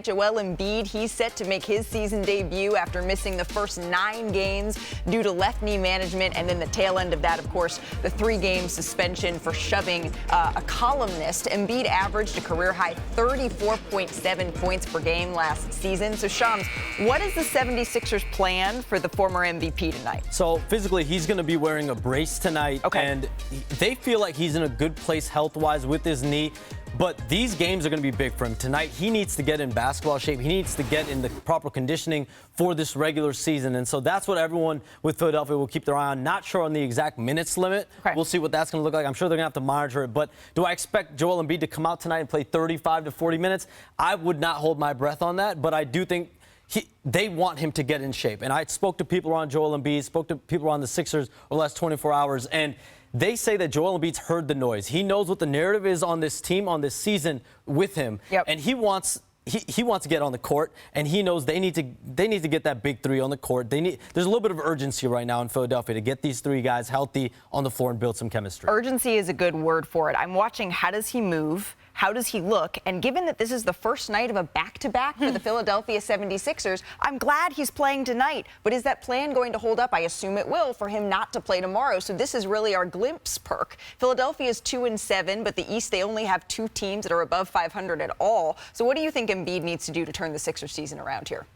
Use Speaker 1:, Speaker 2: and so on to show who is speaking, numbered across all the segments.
Speaker 1: Joel Embiid, he's set to make his season debut after missing the first 9 games due to left knee management, and then the tail end of that, of course, the 3-game suspension for shoving a columnist. Embiid averaged a career-high 34.7 points per game last season. So, Shams, what is the 76ers plan for the former MVP tonight?
Speaker 2: So, physically, he's going to be wearing a brace tonight, and they feel like he's in a good place health-wise with his knee. But these games are going to be big for him. Tonight, he needs to get in basketball shape. He needs to get in the proper conditioning for this regular season. And so that's what everyone with Philadelphia will keep their eye on. Not sure on the exact minutes limit. We'll see what that's going to look like. I'm sure they're going to have to monitor it. But do I expect Joel Embiid to come out tonight and play 35 to 40 minutes? I would not hold my breath on that. But I do think they want him to get in shape. And I spoke to people around Joel Embiid, spoke to people around the Sixers over the last 24 hours, and they say that Joel Embiid's heard the noise. He knows what the narrative is on this team, on this season with him. And he wants to get on the court, and he knows they need to get that big 3 on the court. There's a little bit of urgency right now in Philadelphia to get these 3 guys healthy on the floor and build some chemistry.
Speaker 1: Urgency is a good word for it. I'm watching how does he move? How does he look? And given that this is the first night of a back-to-back for the Philadelphia 76ers, I'm glad he's playing tonight. But is that plan going to hold up? I assume it will for him not to play tomorrow. So this is really our glimpse, Perk. Philadelphia is 2-7, but the East, they only have 2 teams that are above 500 at all. So what do you think Embiid needs to do to turn the Sixers season around here?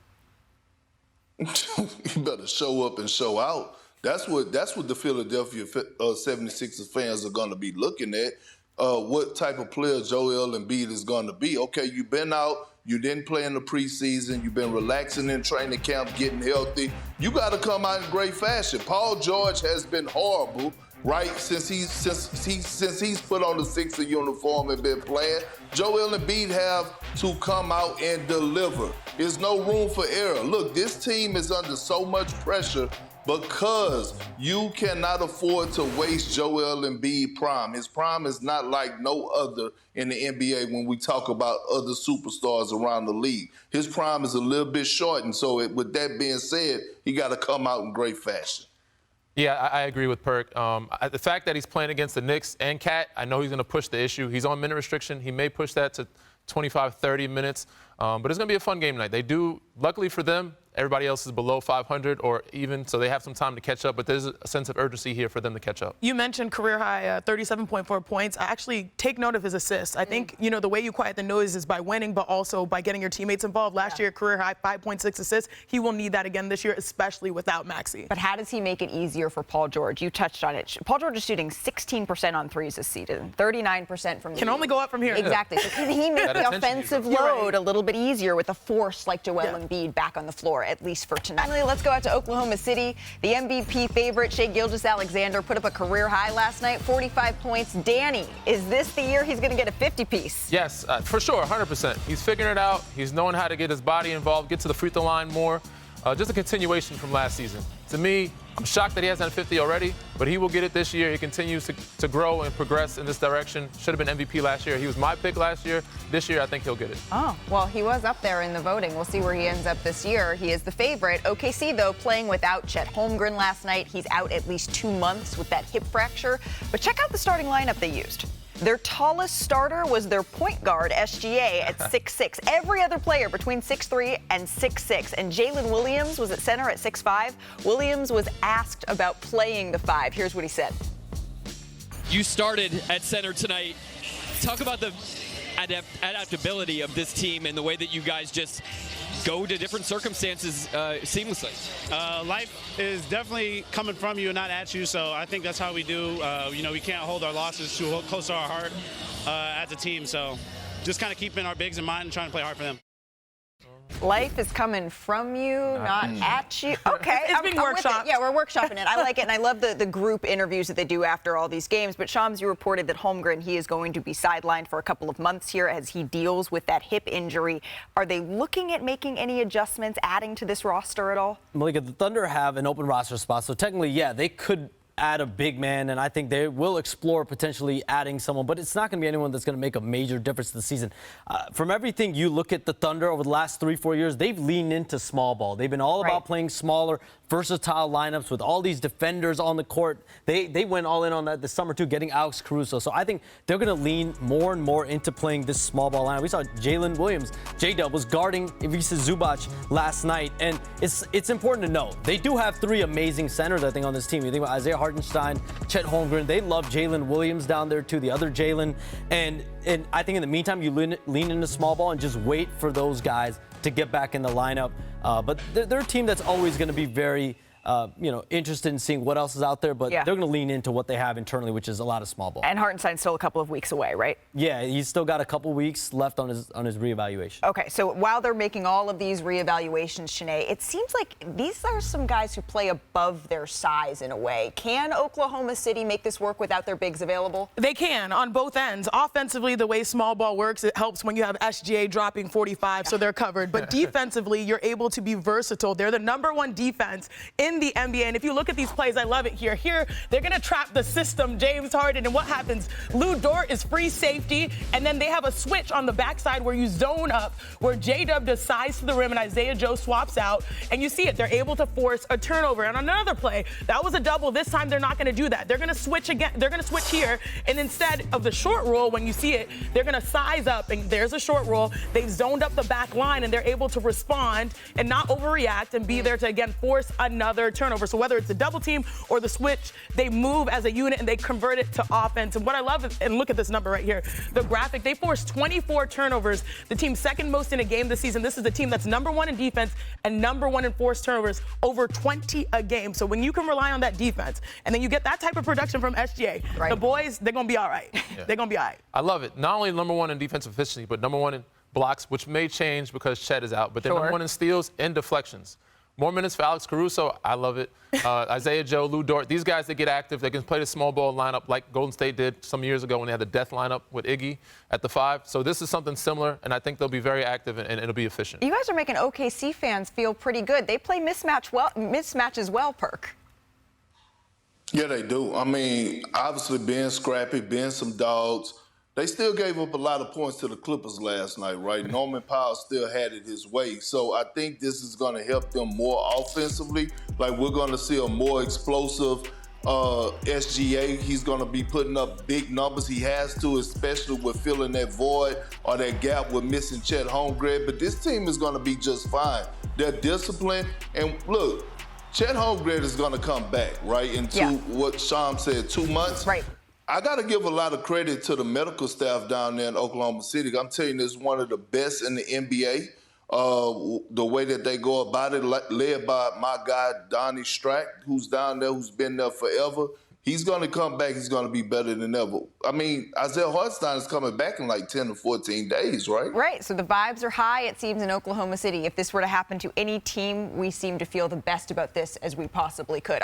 Speaker 3: You better show up and show out. That's what the Philadelphia 76ers fans are going to be looking at. What type of player Joel Embiid is going to be. Okay, you've been out, you didn't play in the preseason, you've been relaxing in training camp, getting healthy. You got to come out in great fashion. Paul George has been horrible, right, since he's put on the Sixer uniform and been playing. Joel Embiid have to come out and deliver. There's no room for error. Look, this team is under so much pressure because you cannot afford to waste Joel Embiid prime. His prime is not like no other in the NBA when we talk about other superstars around the league. His prime is a little bit shortened, so with that being said, he got to come out in great fashion.
Speaker 4: Yeah, I agree with Perk. The fact that he's playing against the Knicks and Cat, I know he's going to push the issue. He's on minute restriction. He may push that to 25, 30 minutes. But it's going to be a fun game tonight. They do, luckily for them, everybody else is below 500 or even, so they have some time to catch up. But there's a sense of urgency here for them to catch up.
Speaker 5: You mentioned career high 37.4 points. I actually take note of his assists. I think, you know, the way you quiet the noise is by winning, but also by getting your teammates involved. Last year, career high 5.6 assists. He will need that again this year, especially without Maxey.
Speaker 1: But how does he make it easier for Paul George? You touched on it. Paul George is shooting 16% on threes this season, 39% from the
Speaker 5: Can only go up from here.
Speaker 1: Exactly. So can he make the offensive load a little bit easier with a force like Joel Embiid back on the floor, at least for tonight? Finally, let's go out to Oklahoma City. The MVP favorite, Shai Gilgeous-Alexander, put up a career high last night, 45 points. Danny, is this the year he's going to get a 50-piece?
Speaker 4: Yes, for sure, 100%. He's figuring it out. He's knowing how to get his body involved, get to the free throw line more. Just a continuation from last season. To me, I'm shocked that he hasn't had 50 already, but he will get it this year. He continues to grow and progress in this direction. Should have been MVP last year. He was my pick last year. This year, I think he'll get it.
Speaker 1: Oh, well, he was up there in the voting. We'll see where he ends up this year. He is the favorite. OKC, though, playing without Chet Holmgren last night. He's out at least 2 months with that hip fracture. But check out the starting lineup they used. Their tallest starter was their point guard, SGA, at 6'6". Every other player between 6'3" and 6'6". And Jalen Williams was at center at 6'5". Williams was asked about playing the 5. Here's what he said.
Speaker 6: You started at center tonight. Talk about the adaptability of this team and the way that you guys just go to different circumstances seamlessly.
Speaker 7: Life is definitely coming from you and not at you, so I think that's how we do. You know, we can't hold our losses too close to our heart as a team, so just kind of keeping our bigs in mind and trying to play hard for them.
Speaker 1: Life is coming from you, not at you. Okay.
Speaker 5: It's being workshopped.
Speaker 1: Yeah, we're workshopping it. I like it, and I love the group interviews that they do after all these games. But, Shams, you reported that Holmgren, he is going to be sidelined for a couple of months here as he deals with that hip injury. Are they looking at making any adjustments, adding to this roster at all?
Speaker 2: Malika, the Thunder have an open roster spot, so technically, yeah, they could add a big man, and I think they will explore potentially adding someone, but it's not going to be anyone that's going to make a major difference this season. From everything you look at the Thunder over the last 3-4 years, they've leaned into small ball. They've been all about playing smaller, versatile lineups with all these defenders on the court. They went all in on that this summer, too, getting Alex Caruso. So I think they're going to lean more and more into playing this small ball lineup. We saw Jalen Williams, J-Dub, was guarding Ivica Zubac last night, and it's important to know they do have 3 amazing centers, I think, on this team. You think about Isaiah Hartenstein, Chet Holmgren. They love Jalen Williams down there, too, the other Jalen. And I think in the meantime, you lean into small ball and just wait for those guys to get back in the lineup. But they're a team that's always going to be very interested in seeing what else is out there, but they're going to lean into what they have internally, which is a lot of small ball.
Speaker 1: And Hartenstein's still a couple of weeks away, right?
Speaker 2: Yeah, he's still got a couple weeks left on his reevaluation.
Speaker 1: Okay, so while they're making all of these reevaluations, Chiney, it seems like these are some guys who play above their size in a way. Can Oklahoma City make this work without their bigs available?
Speaker 5: They can on both ends. Offensively, the way small ball works, it helps when you have SGA dropping 45, so they're covered. But defensively, you're able to be versatile. They're the #1 defense in the NBA, and if you look at these plays, I love it here. Here, they're going to trap the system, James Harden, and what happens? Lou Dort is free safety, and then they have a switch on the backside where you zone up, where J-Dub does size to the rim, and Isaiah Joe swaps out, and you see it. They're able to force a turnover. And on another play, that was a double. This time, they're not going to do that. They're going to switch again. They're going to switch here, and instead of the short roll, when you see it, they're going to size up, and there's a short roll. They've zoned up the back line, and they're able to respond and not overreact and be there to, again, force another turnover. So whether it's the double team or the switch, they move as a unit and they convert it to offense. And what I love is, and look at this number right here, the graphic, they forced 24 turnovers, the team second most in a game this season. This is the team that's #1 in defense and #1 in forced turnovers, over 20 a game. So when you can rely on that defense and then you get that type of production from SGA, the boys, they're going to be all right. They're going to be all right.
Speaker 4: I love it. Not only #1 in defensive efficiency, but #1 in blocks, which may change because Chet is out, but they're #1 in steals and deflections. More minutes for Alex Caruso. I love it. Isaiah Joe, Lou Dort. These guys that get active, they can play the small ball lineup like Golden State did some years ago when they had the death lineup with Iggy at the 5. So this is something similar, and I think they'll be very active and it'll be efficient.
Speaker 1: You guys are making OKC fans feel pretty good. They play mismatches well, Perk.
Speaker 3: Yeah, they do. I mean, obviously being scrappy, being some dogs. They still gave up a lot of points to the Clippers last night, right? Norman Powell still had it his way. So I think this is going to help them more offensively. Like, we're going to see a more explosive SGA. He's going to be putting up big numbers. He has to, especially with filling that void or that gap with missing Chet Holmgren. But this team is going to be just fine. They're disciplined. And look, Chet Holmgren is going to come back, right, in what Sham said, 2 months.
Speaker 1: Right.
Speaker 3: I got to give a lot of credit to the medical staff down there in Oklahoma City. I'm telling you, it's one of the best in the NBA. The way that they go about it, led by my guy, Donnie Strack, who's down there, who's been there forever. He's going to come back. He's going to be better than ever. I mean, Isaiah Hartenstein is coming back in like 10 to 14 days, right?
Speaker 1: Right. So the vibes are high, it seems, in Oklahoma City. If this were to happen to any team, we seem to feel the best about this as we possibly could.